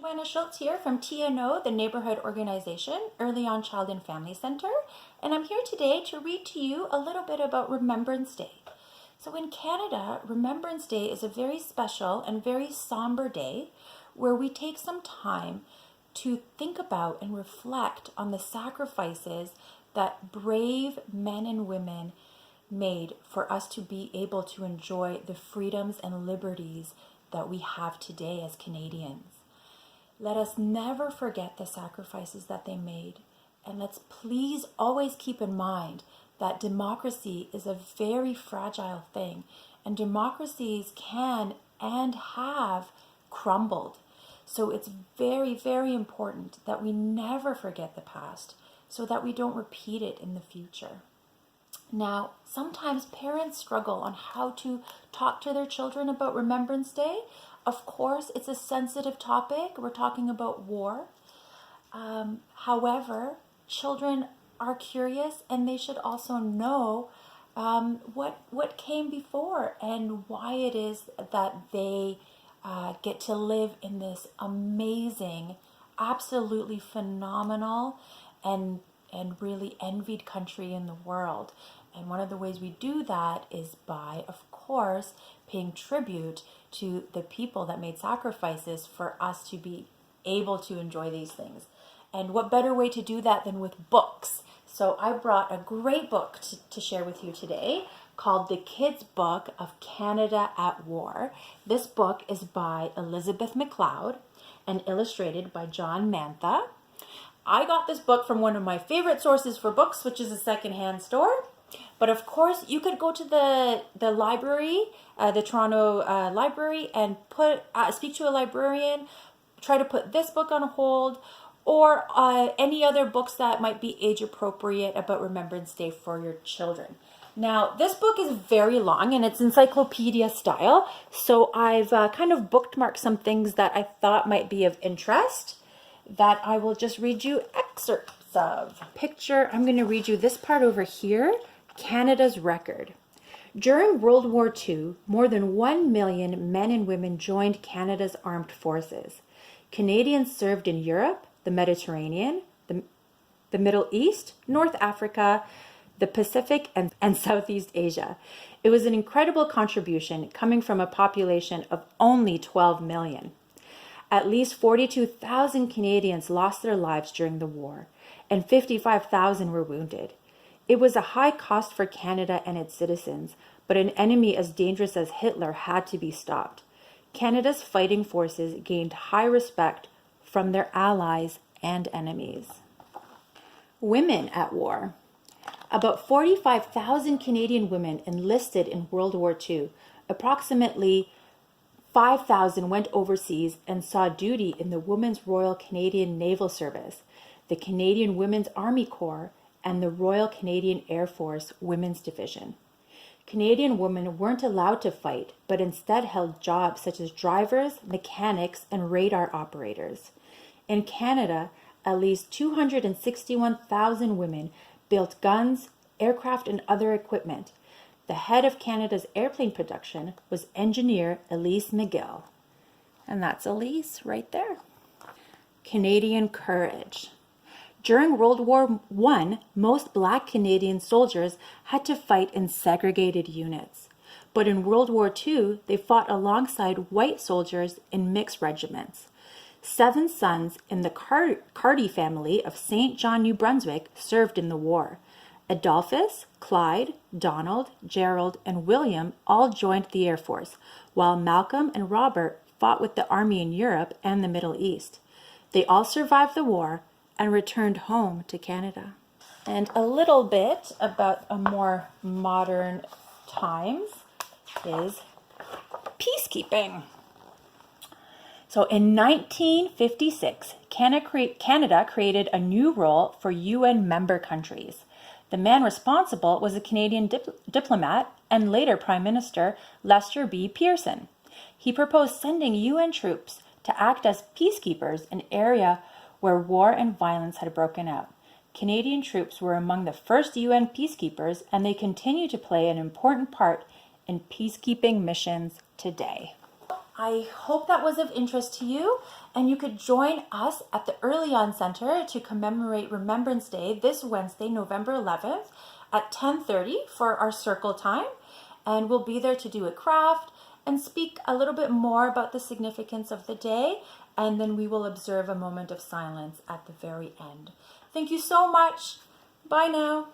Johanna Schultz here from TNO, the neighborhood organization, Early On Child and Family Center, and I'm here today to read to you a little bit about Remembrance Day. So in Canada, Remembrance Day is a very special and very somber day where we take some time to think about and reflect on the sacrifices that brave men and women made for us to be able to enjoy the freedoms and liberties that we have today as Canadians. Let us never forget the sacrifices that they made. And let's please always keep in mind that democracy is a very fragile thing. And democracies can and have crumbled. So it's very, very important that we never forget the past so that we don't repeat it in the future. Now, sometimes parents struggle on how to talk to their children about Remembrance Day. Of course, it's a sensitive topic. We're talking about war. However, children are curious and they should also know what came before and why it is that they get to live in this amazing, absolutely phenomenal and really envied country in the world. And one of the ways we do that is by, of course, paying tribute to the people that made sacrifices for us to be able to enjoy these things. And what better way to do that than with books? So I brought a great book to share with you today called The Kids' Book of Canada at War. This book is by Elizabeth MacLeod and illustrated by John Mantha. I got this book from one of my favorite sources for books, which is a secondhand store. But of course, you could go to the library, the Toronto Library, and speak to a librarian, try to put this book on hold, or any other books that might be age appropriate about Remembrance Day for your children. Now, this book is very long and it's encyclopedia style, so I've kind of bookmarked some things that I thought might be of interest that I will just read you excerpts of. I'm going to read you this part over here, Canada's record. During World War II, more than 1 million men and women joined Canada's armed forces. Canadians served in Europe, the Mediterranean, the Middle East, North Africa, the Pacific, and Southeast Asia. It was an incredible contribution coming from a population of only 12 million. At least 42,000 Canadians lost their lives during the war, and 55,000 were wounded. It was a high cost for Canada and its citizens, but an enemy as dangerous as Hitler had to be stopped. Canada's fighting forces gained high respect from their allies and enemies. Women at war. About 45,000 Canadian women enlisted in World War II. Approximately 5,000 went overseas and saw duty in the Women's Royal Canadian Naval Service, the Canadian Women's Army Corps, and the Royal Canadian Air Force Women's Division. Canadian women weren't allowed to fight, but instead held jobs such as drivers, mechanics, and radar operators. In Canada, at least 261,000 women built guns, aircraft, and other equipment. The head of Canada's airplane production was engineer Elise McGill. And that's Elise right there. Canadian courage. During World War I, most Black Canadian soldiers had to fight in segregated units. But in World War II, they fought alongside white soldiers in mixed regiments. 7 sons in the Carty family of St. John, New Brunswick served in the war. Adolphus, Clyde, Donald, Gerald, and William all joined the Air Force, while Malcolm and Robert fought with the Army in Europe and the Middle East. They all survived the war and returned home to Canada. And a little bit about a more modern times is peacekeeping. So in 1956, Canada created a new role for UN member countries. The man responsible was a Canadian diplomat and later Prime Minister Lester B. Pearson. He proposed sending UN troops to act as peacekeepers in an area where war and violence had broken out. Canadian troops were among the first UN peacekeepers, and they continue to play an important part in peacekeeping missions today. I hope that was of interest to you, And you could join us at the Early On Center to commemorate Remembrance Day this Wednesday, November 11th at 10:30 for our circle time. And we'll be there to do a craft and speak a little bit more about the significance of the day. And then we will observe a moment of silence at the very end. Thank you so much. Bye now.